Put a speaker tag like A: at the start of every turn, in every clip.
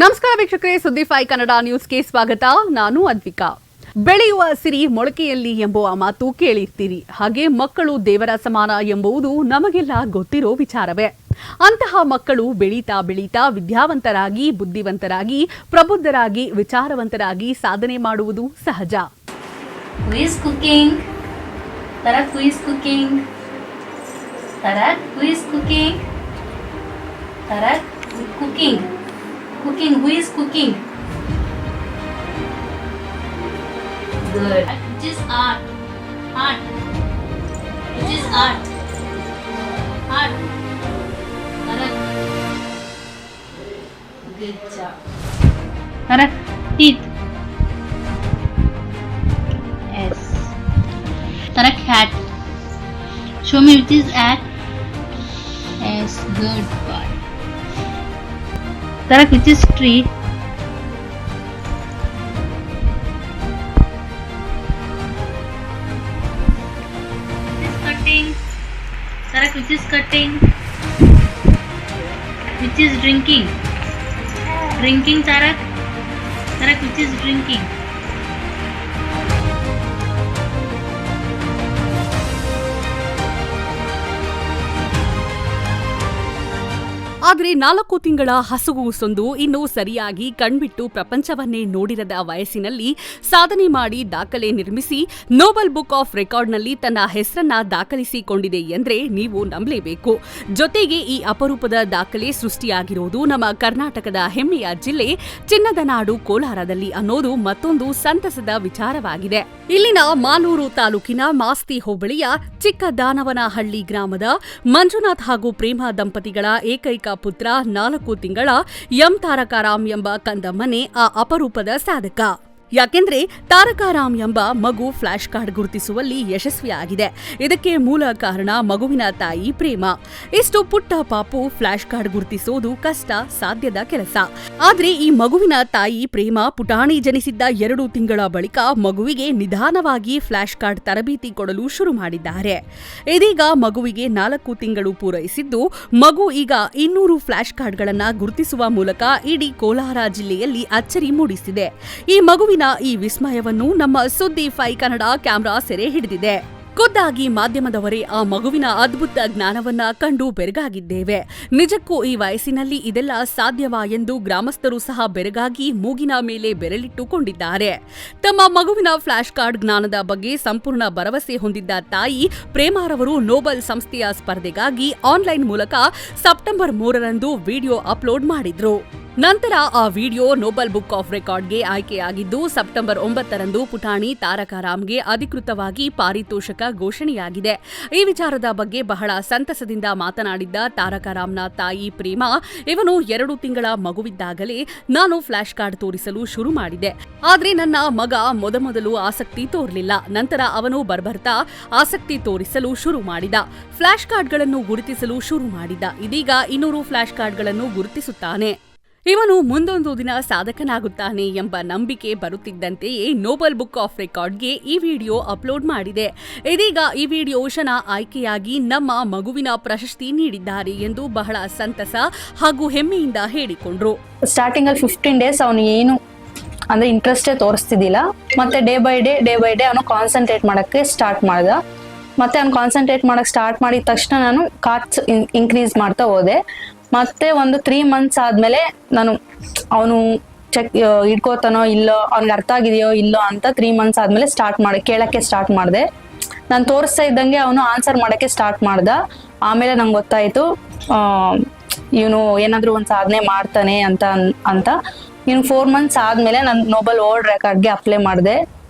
A: ನಮಸ್ಕಾರ ವೀಕ್ಷಕರೇ, ಸುದ್ದಿ 5 ಕನ್ನಡ ನ್ಯೂಸ್ಗೆ ಸ್ವಾಗತ. ನಾನು ಅದ್ವಿಕಾ. ಬೆಳೆಯುವ ಸಿರಿ ಮೊಳಕೆಯಲ್ಲಿ ಎಂಬುವ ಮಾತು ಕೇಳಿರ್ತೀರಿ. ಹಾಗೆ ಮಕ್ಕಳು ದೇವರ ಸಮಾನ ಎಂಬುದು ನಮಗೆಲ್ಲ ಗೊತ್ತಿರೋ ವಿಚಾರವೇ. ಅಂತಹ ಮಕ್ಕಳು ಬೆಳೀತಾ ಬೆಳೀತಾ ವಿದ್ಯಾವಂತರಾಗಿ, ಬುದ್ಧಿವಂತರಾಗಿ, ಪ್ರಬುದ್ಧರಾಗಿ, ವಿಚಾರವಂತರಾಗಿ ಸಾಧನೆ ಮಾಡುವುದು ಸಹಜ.
B: Who is cooking? Tarak, who is cooking? Tarak, who is cooking? Tarak, cooking. Cooking, who is cooking? Good. Which is art? Art. Which is art? Art. Tarak. Good job. Tarak, teeth. S. Tarak, hat. Show me which is hat. S. Good boy. Tarak, which is tree? Which is cutting? Tarak, which is cutting? Which is drinking? Drinking, Tarak. Tarak, which is drinking?
A: ಆದರೆ 4 ತಿಂಗಳ ಹಸುಗು ಸೊಂದು ಇನ್ನೂ ಸರಿಯಾಗಿ ಕಣ್ಬಿಟ್ಟು ಪ್ರಪಂಚವನ್ನೇ ನೋಡಿರದ ವಯಸ್ಸಿನಲ್ಲಿ ಸಾಧನೆ ಮಾಡಿ ದಾಖಲೆ ನಿರ್ಮಿಸಿ Nobel book of ರೆಕಾರ್ಡ್ನಲ್ಲಿ ತನ್ನ ಹೆಸರನ್ನ ದಾಖಲಿಸಿಕೊಂಡಿದೆ ಎಂದ್ರೆ ನೀವು ನಂಬಲೇಬೇಕು. ಜೊತೆಗೆ ಈ ಅಪರೂಪದ ದಾಖಲೆ ಸೃಷ್ಟಿಯಾಗಿರುವುದು ನಮ್ಮ ಕರ್ನಾಟಕದ ಹೆಮ್ಮೆಯ ಜಿಲ್ಲೆ ಚಿನ್ನದ ನಾಡು ಕೋಲಾರದಲ್ಲಿ ಅನ್ನೋದು ಮತ್ತೊಂದು ಸಂತಸದ ವಿಚಾರವಾಗಿದೆ. ಇಲ್ಲಿನ ಮಾಲೂರು ತಾಲೂಕಿನ ಮಾಸ್ತಿ ಹೋಬಳಿಯ ಚಿಕ್ಕ ದಾನವನಹಳ್ಳಿ ಗ್ರಾಮದ ಮಂಜುನಾಥ್ ಹಾಗೂ ಪ್ರೇಮ ದಂಪತಿಗಳ ಏಕೈಕ ಪುತ್ರ 4 ತಿಂಗಳ ಎಂ ತಾರಕಾರಾಮ್ ಎಂಬ ಕಂದಮ್ಮನೆ ಆ ಅಪರೂಪದ ಸಾಧಕ. ಯಾಕೆಂದ್ರೆ ತಾರಕಾರಾಮ್ ಎಂಬ ಮಗು ಫ್ಲಾಶ್ ಕಾರ್ಡ್ ಗುರುತಿಸುವಲ್ಲಿ ಯಶಸ್ವಿಯಾಗಿದೆ. ಇದಕ್ಕೆ ಮೂಲ ಕಾರಣ ಮಗುವಿನ ತಾಯಿ ಪ್ರೇಮ. ಇಷ್ಟು ಪುಟ್ಟ ಪಾಪು ಫ್ಲಾಶ್ ಕಾರ್ಡ್ ಗುರುತಿಸೋದು ಕಷ್ಟ ಸಾಧ್ಯದ ಕೆಲಸ. ಆದ್ರೆ ಈ ಮಗುವಿನ ತಾಯಿ ಪ್ರೇಮ ಪುಟಾಣಿ ಜನಿಸಿದ್ದ 2 ತಿಂಗಳ ಬಳಿಕ ಮಗುವಿಗೆ ನಿಧಾನವಾಗಿ ಫ್ಲಾಶ್ ಕಾರ್ಡ್ ತರಬೇತಿ ಕೊಡಲು ಶುರು ಮಾಡಿದ್ದಾರೆ. ಇದೀಗ ಮಗುವಿಗೆ 4 ತಿಂಗಳು ಪೂರೈಸಿದ್ದು ಮಗು ಈಗ 200 ಫ್ಲಾಶ್ ಕಾರ್ಡ್ಗಳನ್ನ ಗುರುತಿಸುವ ಮೂಲಕ ಇಡೀ ಕೋಲಾರ ಜಿಲ್ಲೆಯಲ್ಲಿ ಅಚ್ಚರಿ ಮೂಡಿಸಿದೆ. ಈ ಮಗುವಿನ ಈ ವಿಸ್ಮಯವನ್ನು ನಮ್ಮ ಸುದ್ದಿ 5 ಕನ್ನಡ ಕ್ಯಾಮೆರಾ ಸೆರೆ ಹಿಡಿದಿದೆ. ಖುದ್ದಾಗಿ ಮಾಧ್ಯಮದವರೇ ಆ ಮಗುವಿನ ಅದ್ಭುತ ಜ್ಞಾನವನ್ನ ಕಂಡು ಬೆರಗಾಗಿದ್ದೇವೆ. ನಿಜಕ್ಕೂ ಈ ವಯಸ್ಸಿನಲ್ಲಿ ಇದೆಲ್ಲ ಸಾಧ್ಯವಾ ಎಂದು ಗ್ರಾಮಸ್ಥರು ಸಹ ಬೆರಗಾಗಿ ಮೂಗಿನ ಮೇಲೆ ಬೆರಳಿಟ್ಟುಕೊಂಡಿದ್ದಾರೆ. ತಮ್ಮ ಮಗುವಿನ ಫ್ಲಾಶ್ ಕಾರ್ಡ್ ಜ್ಞಾನದ ಬಗ್ಗೆ ಸಂಪೂರ್ಣ ಭರವಸೆ ಹೊಂದಿದ್ದ ತಾಯಿ ಪ್ರೇಮಾರವರು ನೋಬೆಲ್ ಸಂಸ್ಥೆಯ ಸ್ಪರ್ಧೆಗಾಗಿ ಆನ್ಲೈನ್ ಮೂಲಕ ಸೆಪ್ಟೆಂಬರ್ 3ರಂದು ವಿಡಿಯೋ ಅಪ್ಲೋಡ್ ಮಾಡಿದ್ರು. ನಂತರ ಆ ವಿಡಿಯೋ ನೋಬೆಲ್ ಬುಕ್ ಆಫ್ ರೆಕಾರ್ಡ್ಗೆ ಆಯ್ಕೆಯಾಗಿದ್ದು ಸೆಪ್ಟೆಂಬರ್ 9ರಂದು ಪುಟಾಣಿ ತಾರಕಾರಾಮ್ಗೆ ಅಧಿಕೃತವಾಗಿ ಪಾರಿತೋಷಕ ಘೋಷಣೆಯಾಗಿದೆ. ಈ ವಿಚಾರದ ಬಗ್ಗೆ ಬಹಳ ಸಂತಸದಿಂದ ಮಾತನಾಡಿದ್ದ ತಾರಕಾರಾಮ್ನ ತಾಯಿ ಪ್ರೇಮ, ಇವನು 2 ತಿಂಗಳ ಮಗುವಿದ್ದಾಗಲೇ ನಾನು ಫ್ಲಾಶ್ ಕಾರ್ಡ್ ತೋರಿಸಲು ಶುರು ಮಾಡಿದೆ. ಆದ್ರೆ ನನ್ನ ಮಗ ಮೊದಲು ಆಸಕ್ತಿ ತೋರಲಿಲ್ಲ. ನಂತರ ಅವನು ಬರ್ಬರ್ತಾ ಆಸಕ್ತಿ ತೋರಿಸಲು ಶುರು ಮಾಡಿದ. ಫ್ಲಾಶ್ ಕಾರ್ಡ್ಗಳನ್ನು ಗುರುತಿಸಲು ಶುರು ಮಾಡಿದ. ಇದೀಗ 200 ಫ್ಲಾಶ್ ಕಾರ್ಡ್ಗಳನ್ನು ಗುರುತಿಸುತ್ತಾನೆ. ಇವನು ಮುಂದೊಂದು ದಿನ ಸಾಧಕನಾಗುತ್ತಾನೆ ಎಂಬ ನಂಬಿಕೆ ಬರುತ್ತಿದ್ದಂತೆಯೇ ನೋಬೆಲ್ ಬುಕ್ ಆಫ್ ರೆಕಾರ್ಡ್ಗೆ ಈ ವಿಡಿಯೋ ಅಪ್ಲೋಡ್ ಮಾಡಿದೆ. ಇದೀಗ ಈ ವಿಡಿಯೋಶನ ಆಯ್ಕೆಯಾಗಿ ನಮ್ಮ ಮಗುವಿನ ಪ್ರಶಸ್ತಿ ನೀಡಿದ್ದಾರೆ ಎಂದು ಬಹಳ ಸಂತಸ ಹಾಗೂ ಹೆಮ್ಮೆಯಿಂದ ಹೇಳಿಕೊಂಡ್ರು.
C: ಸ್ಟಾರ್ಟಿಂಗ್ ಅಲ್ಲಿ 15 ಡೇಸ್ ಅವನು ಏನು ಅಂದ್ರೆ ಇಂಟ್ರೆಸ್ಟೇ ತೋರಿಸ್ತಿದ್ದಿಲ್ಲ. ಮತ್ತೆ ಡೇ ಬೈ ಡೇ ಅವನು ಕಾನ್ಸಂಟ್ರೇಟ್ ಮಾಡಕ್ಕೆ ಸ್ಟಾರ್ಟ್ ಮಾಡ್ದ. ಮತ್ತೆ ಅವ್ನು ಕಾನ್ಸಂಟ್ರೇಟ್ ಮಾಡಕ್ ಸ್ಟಾರ್ಟ್ ಮಾಡಿದ ತಕ್ಷಣ ನಾನು ಕಾರ್ಡ್ಸ್ ಇನ್ಕ್ರೀಸ್ ಮಾಡ್ತಾ ಹೋದೆ. ಮತ್ತೆ ಒಂದು 3 ಮಂತ್ಸ್ ಆದ್ಮೇಲೆ ನಾನು ಅವನು ಚೆಕ್ ಇಟ್ಕೋತಾನೋ ಇಲ್ಲೋ, ಅವ್ನಿಗೆ ಅರ್ಥ ಆಗಿದೆಯೋ ಇಲ್ಲೋ ಅಂತ 3 ಮಂತ್ಸ್ ಆದ್ಮೇಲೆ ಕೇಳಕ್ಕೆ ಸ್ಟಾರ್ಟ್ ಮಾಡಿದೆ. ನಾನು ತೋರಿಸ್ತಾ ಇದ್ದಂಗೆ ಅವನು ಆನ್ಸರ್ ಮಾಡಕ್ಕೆ ಸ್ಟಾರ್ಟ್ ಮಾಡ್ದ. ಆಮೇಲೆ ನಂಗೆ ಗೊತ್ತಾಯ್ತು ಇವನು ಏನಾದ್ರು ಒಂದು ಸಾಧನೆ ಮಾಡ್ತಾನೆ ಅಂತ ಇನ್ನು 4 ಮಂತ್ಸ್ ಆದ್ಮೇಲೆ ನಾನು ನೋಬೆಲ್ ವರ್ಲ್ಡ್ ರೆಕಾರ್ಡ್ಗೆ ಅಪ್ಲೈ ಮಾಡಿದೆ.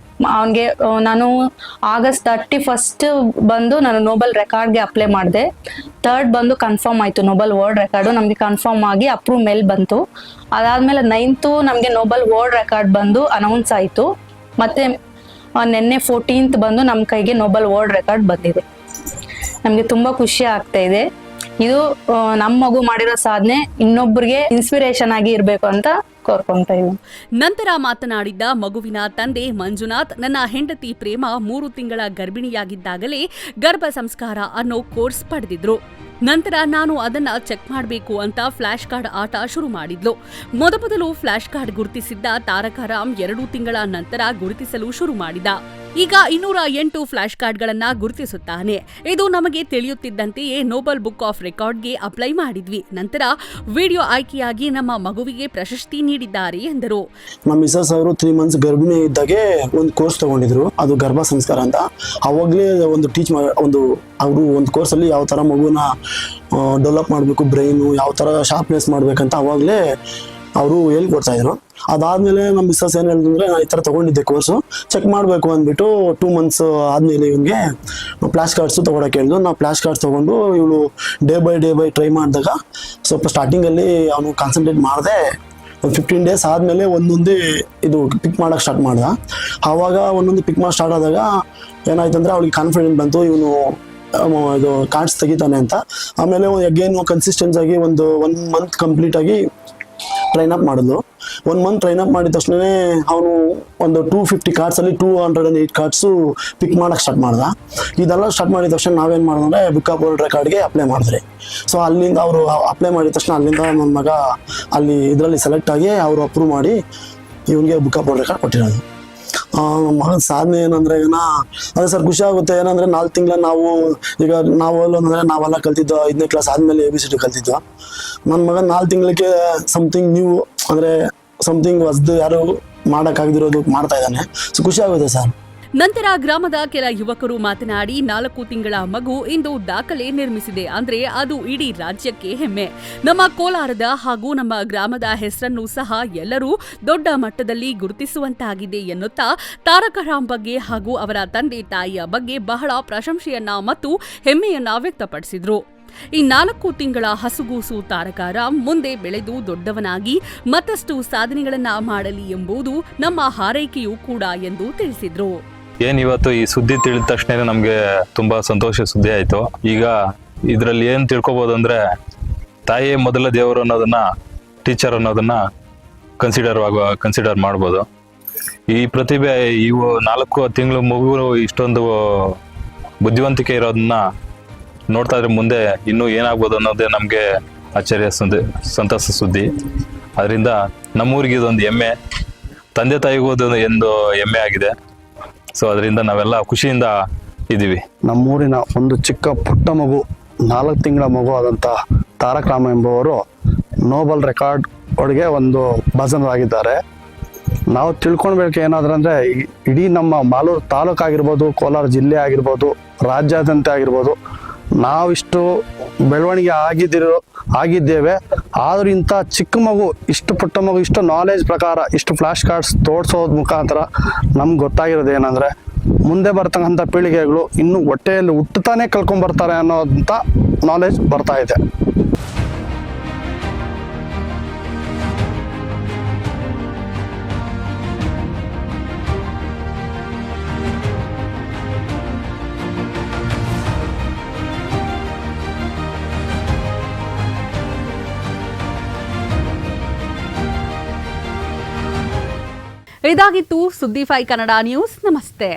C: ಅವನಿಗೆ ನಾನು ಆಗಸ್ಟ್ 31 ಬಂದು ನಾನು ನೋಬೆಲ್ ರೆಕಾರ್ಡ್ಗೆ ಅಪ್ಲೈ ಮಾಡಿದೆ. 3rd ಬಂದು ಕನ್ಫರ್ಮ್ ಆಯ್ತು ನೋಬೆಲ್ ವರ್ಲ್ಡ್ ರೆಕಾರ್ಡು ನಮ್ಗೆ ಕನ್ಫರ್ಮ್ ಆಗಿ ಅಪ್ರೂವ್ ಮೇಲ್ ಬಂತು. ಅದಾದ್ಮೇಲೆ 9th ನಮ್ಗೆ ನೋಬೆಲ್ ವರ್ಲ್ಡ್ ರೆಕಾರ್ಡ್ ಬಂದು ಅನೌನ್ಸ್ ಆಯ್ತು. ಮತ್ತೆ ನಿನ್ನೆ 14th ಬಂದು ನಮ್ಮ ಕೈಗೆ ನೋಬೆಲ್ ವರ್ಲ್ಡ್ ರೆಕಾರ್ಡ್ ಬಂದಿದೆ. ನಮ್ಗೆ ತುಂಬಾ ಖುಷಿ ಆಗ್ತಾ ಇದೆ. ಇದು ನಮ್ಮ ಮಗು ಮಾಡಿರೋ ಸಾಧನೆ ಇನ್ನೊಬ್ಬರಿಗೆ ಇನ್ಸ್ಪಿರೇಷನ್ ಆಗಿ ಇರ್ಬೇಕು ಅಂತ ಕೋರ್ಕೊಂತ ಇದ್ದೀನಿ.
A: ನಂತರ ಮಾತನಾಡಿದ್ದ ಮಗುವಿನ ತಂದೆ ಮಂಜುನಾಥ್, ನನ್ನ ಹೆಂಡತಿ ಪ್ರೇಮ 3 ತಿಂಗಳ ಗರ್ಭಿಣಿಯಾಗಿದ್ದಾಗಲೇ ಗರ್ಭ ಸಂಸ್ಕಾರ ಅನ್ನೋ ಕೋರ್ಸ್ ಪಡೆದಿದ್ರು. ನಂತರ ನಾನು ಅದನ್ನ ಚೆಕ್ ಮಾಡಬೇಕು ಅಂತ ಫ್ಲಾಶ್ ಕಾರ್ಡ್ ಆಟ ಶುರು ಮಾಡಿದ್ಲು. ಮೊದಲು ಫ್ಲಾಶ್ ಕಾರ್ಡ್ ಗುರುತಿಸಿದ್ದ ತಾರಕರಾಮ್ 2 ತಿಂಗಳ ನಂತರ ಗುರುತಿಸಲು ಶುರು ಮಾಡಿದ. ಈಗ 208 ಫ್ಲಾಶ್ ಕಾರ್ಡ್ಗಳನ್ನ ಗುರುತಿಸುತ್ತಾನೆ. ಇದು ನಮಗೆ ತಿಳಿಯುತ್ತಿದ್ದಂತೆಯೇ ನೋಬಲ್ ಬುಕ್ ಆಫ್ ರೆಕಾರ್ಡ್ಗೆ ಅಪ್ಲೈ ಮಾಡಿದ್ವಿ. ನಂತರ ವಿಡಿಯೋ ಆಯ್ಕೆಯಾಗಿ ನಮ್ಮ ಮಗುವಿಗೆ ಪ್ರಶಸ್ತಿ ನೀಡಿದ್ದಾರೆ ಎಂದರು.
D: ನಮ್ಮ ಮಿಸಸ್ ಅವರು 3 ಮಂತ್ಸ್ ಗರ್ಭಿಣಿ ಇದ್ದಾಗೆ ಒಂದು ಕೋರ್ಸ್ ತಗೊಂಡಿದ್ರು, ಅದು ಗರ್ಭ ಸಂಸ್ಕಾರ ಅಂತ. ಅವಾಗಲೇ ಅವರು ಒಂದು ಕೋರ್ಸಲ್ಲಿ ಯಾವ ಥರ ಮಗುನ ಡೆವಲಪ್ ಮಾಡಬೇಕು, ಬ್ರೈನು ಯಾವ ಥರ ಶಾರ್ಪ್ನೆಸ್ ಮಾಡಬೇಕಂತ ಅವಾಗಲೇ ಅವರು ಹೇಳ್ಕೊಡ್ತಾ ಇದ್ರು. ಅದಾದಮೇಲೆ ನಮ್ಮ ಮಿಸ್ಸಸ್ ಏನು ಹೇಳಿದ್ರೆ, ನಾನು ಈ ಥರ ತೊಗೊಂಡಿದ್ದೆ ಕೋರ್ಸು, ಚೆಕ್ ಮಾಡಬೇಕು ಅಂದ್ಬಿಟ್ಟು 2 ಮಂತ್ಸ್ ಆದಮೇಲೆ ಇವನಿಗೆ ಫ್ಲಾಶ್ ಕಾರ್ಡ್ಸು ತೊಗೊಳಕ್ಕೆ ಹೇಳಿದ್ರು. ನಾವು ಫ್ಲಾಶ್ ಕಾರ್ಡ್ಸ್ ತೊಗೊಂಡು ಇವಳು ಡೇ ಬೈ ಟ್ರೈ ಮಾಡಿದಾಗ ಸ್ವಲ್ಪ ಸ್ಟಾರ್ಟಿಂಗಲ್ಲಿ ಅವನು ಕಾನ್ಸಂಟ್ರೇಟ್ ಮಾಡಿದೆ. ಒಂದು 15 ಡೇಸ್ ಆದಮೇಲೆ ಒಂದೊಂದೇ ಇದು ಪಿಕ್ ಮಾಡೋಕ್ಕೆ ಸ್ಟಾರ್ಟ್ ಮಾಡ್ದ. ಆವಾಗ ಒಂದೊಂದು ಪಿಕ್ ಮಾಡಿ ಸ್ಟಾರ್ಟ್ ಆದಾಗ ಏನಾಯ್ತು ಅಂದರೆ ಅವಳಿಗೆ ಕಾನ್ಫಿಡೆಂಟ್ ಬಂತು, ಇವನು ಇದು ಕಾರ್ಡ್ಸ್ ತೆಗಿತಾನೆ ಅಂತ. ಆಮೇಲೆ ಅಗೇನ್ ಕನ್ಸಿಸ್ಟೆನ್ಸ್ ಆಗಿ ಒಂದು 1 ಮಂತ್ ಕಂಪ್ಲೀಟ್ ಆಗಿ ಟ್ರೈನ್ ಅಪ್ ಮಾಡಿದ್ಲು. 1 ಮಂತ್ ಟ್ರೈನ್ ಅಪ್ ಮಾಡಿದ ತಕ್ಷಣ ಅವನು ಒಂದು 250 ಕಾರ್ಡ್ಸಲ್ಲಿ 208 ಕಾರ್ಡ್ಸು ಪಿಕ್ ಮಾಡೋಕ್ಕೆ ಸ್ಟಾರ್ಟ್ ಮಾಡ್ದ. ಇದೆಲ್ಲ ಸ್ಟಾರ್ಟ್ ಮಾಡಿದ ತಕ್ಷಣ ನಾವೇನು ಮಾಡಿದ್ರೆ ಬುಕ್ ಆಫ್ ವರ್ಲ್ಡ್ ರೆಕಾರ್ಡ್ಗೆ ಅಪ್ಲೈ ಮಾಡಿದ್ರಿ. ಸೊ ಅಲ್ಲಿಂದ ಅವರು ಅಪ್ಲೈ ಮಾಡಿದ ತಕ್ಷಣ ಅಲ್ಲಿಂದ ನನ್ನ ಮಗ ಅಲ್ಲಿ ಇದರಲ್ಲಿ ಸೆಲೆಕ್ಟ್ ಆಗಿ ಅವರು ಅಪ್ರೂವ್ ಮಾಡಿ ಇವನಿಗೆ ಬುಕ್ ಆಫ್ ವರ್ಲ್ಡ್ ರೆಕಾರ್ಡ್ ಕೊಟ್ಟಿರೋದು. ಮಗನ ಸಾಧನೆ ಏನಂದ್ರೆ ಅದೇ ಸರ್ ಖುಷಿ ಆಗುತ್ತೆ. ಏನಂದ್ರೆ 4 ತಿಂಗಳ ನಾವೆಲ್ಲ ಕಲ್ತಿದ್ದು 5ನೇ ಕ್ಲಾಸ್ ಆದ್ಮೇಲೆ ABCD ಕಲ್ತಿದ್ದು. ನನ್ನ ಮಗ 4 ತಿಂಗಳಿಗೆ ಸಮಥಿಂಗ್ ನ್ಯೂ ಅಂದ್ರೆ ಸಮಥಿಂಗ್ ಹೊಸದು ಯಾರು ಮಾಡೋಕ್ಕಾಗದಿರೋದು ಮಾಡ್ತಾ ಇದ್ದಾನೆ. ಸೊ ಖುಷಿ ಆಗುತ್ತೆ ಸರ್.
A: ನಂತರ ಗ್ರಾಮದ ಕೆಲ ಯುವಕರು ಮಾತನಾಡಿ 4 ತಿಂಗಳ ಮಗು ಇಂದು ದಾಖಲೆ ನಿರ್ಮಿಸಿದೆ ಅಂದ್ರೆ ಅದು ಇಡೀ ರಾಜ್ಯಕ್ಕೆ ಹೆಮ್ಮೆ. ನಮ್ಮ ಕೋಲಾರದ ಹಾಗೂ ನಮ್ಮ ಗ್ರಾಮದ ಹೆಸರನ್ನು ಸಹ ಎಲ್ಲರೂ ದೊಡ್ಡ ಮಟ್ಟದಲ್ಲಿ ಗುರುತಿಸುವಂತಾಗಿದೆ ಎನ್ನುತ್ತಾ ತಾರಕರಾಮ್ ಬಗ್ಗೆ ಹಾಗೂ ಅವರ ತಂದೆ ತಾಯಿಯ ಬಗ್ಗೆ ಬಹಳ ಪ್ರಶಂಸೆಯನ್ನ ಮತ್ತು ಹೆಮ್ಮೆಯನ್ನ ವ್ಯಕ್ತಪಡಿಸಿದ್ರು. ಈ 4 ತಿಂಗಳ ಹಸುಗೂಸು ತಾರಕರಾಮ್ ಮುಂದೆ ಬೆಳೆದು ದೊಡ್ಡವನಾಗಿ ಮತ್ತಷ್ಟು ಸಾಧನೆಗಳನ್ನ ಮಾಡಲಿ ಎಂಬುದು ನಮ್ಮ ಹಾರೈಕೆಯೂ ಕೂಡ ಎಂದು ತಿಳಿಸಿದ್ರು.
E: ಇವತ್ತು ಈ ಸುದ್ದಿ ತಿಳಿದ ತಕ್ಷಣ ನಮಗೆ ತುಂಬಾ ಸಂತೋಷ ಸುದ್ದಿ ಆಯ್ತು. ಈಗ ಇದರಲ್ಲಿ ಏನು ತಿಳ್ಕೊಬೋದು ಅಂದ್ರೆ, ತಾಯಿಯೇ ಮೊದಲ ದೇವರು ಅನ್ನೋದನ್ನ, ಟೀಚರ್ ಅನ್ನೋದನ್ನ ಕನ್ಸಿಡರ್ ಮಾಡ್ಬೋದು. ಈ ಪ್ರತಿಭೆ ಇವು 4 ತಿಂಗಳು ಮಗು ಇಷ್ಟೊಂದು ಬುದ್ಧಿವಂತಿಕೆ ಇರೋದನ್ನ ನೋಡ್ತಾ ಇದ್ರೆ ಮುಂದೆ ಇನ್ನೂ ಏನಾಗ್ಬೋದು ಅನ್ನೋದೇ ನಮಗೆ ಆಶ್ಚರ್ಯ ಸಂತಸ ಸುದ್ದಿ. ಅದರಿಂದ ನಮ್ಮೂರಿಗೆ ಇದೊಂದು ಹೆಮ್ಮೆ, ತಂದೆ ತಾಯಿಗೂ ಒಂದು ಹೆಮ್ಮೆ ಆಗಿದೆ. ಸೊ ಅದರಿಂದ ನಾವೆಲ್ಲ ಖುಷಿಯಿಂದ ಇದ್ದೀವಿ.
F: ನಮ್ಮೂರಿನ ಒಂದು ಚಿಕ್ಕ ಪುಟ್ಟ ಮಗು, 4 ತಿಂಗಳ ಮಗು ಆದಂಥ ತಾರಕರಾಮ್ ಎಂಬುವರು ನೋಬಲ್ ರೆಕಾರ್ಡ್ ಒಳಗೆ ಒಂದು ಭಾಜನರಾಗಿದ್ದಾರೆ. ನಾವು ತಿಳ್ಕೊಳ್ಬೇಕು ಏನಾದ್ರೆ ಅಂದರೆ, ಇಡೀ ನಮ್ಮ ಮಾಲೂರು ತಾಲೂಕು ಆಗಿರ್ಬೋದು, ಕೋಲಾರ ಜಿಲ್ಲೆ ಆಗಿರ್ಬೋದು, ರಾಜ್ಯಾದ್ಯಂತ ಆಗಿರ್ಬೋದು, ನಾವಿಷ್ಟು ಬೆಳವಣಿಗೆ ಆಗಿದ್ದೇವೆ. ಆದರೂ ಇಂಥ ಚಿಕ್ಕ ಮಗು, ಇಷ್ಟು ಪುಟ್ಟ ಮಗು, ಇಷ್ಟು ನಾಲೆಜ್ ಪ್ರಕಾರ ಇಷ್ಟು ಫ್ಲಾಶ್ ಕಾರ್ಡ್ಸ್ ತೋರಿಸೋದ್ ಮುಖಾಂತರ ನಮ್ಗೆ ಗೊತ್ತಾಗಿರೋದು ಏನಂದರೆ, ಮುಂದೆ ಬರ್ತಕ್ಕಂಥ ಪೀಳಿಗೆಗಳು ಇನ್ನೂ ಹೊಟ್ಟೆಯಲ್ಲಿ ಹುಟ್ಟುತ್ತಾನೆ ಕಲ್ಕೊಂಡ್ಬರ್ತಾರೆ ಅನ್ನೋಂಥ ನಾಲೆಜ್ ಬರ್ತಾ ಇದೆ.
A: ಇದಾಗಿತ್ತು ಸುದ್ದಿ 5 ಕನ್ನಡ ನ್ಯೂಸ್. ನಮಸ್ತೆ.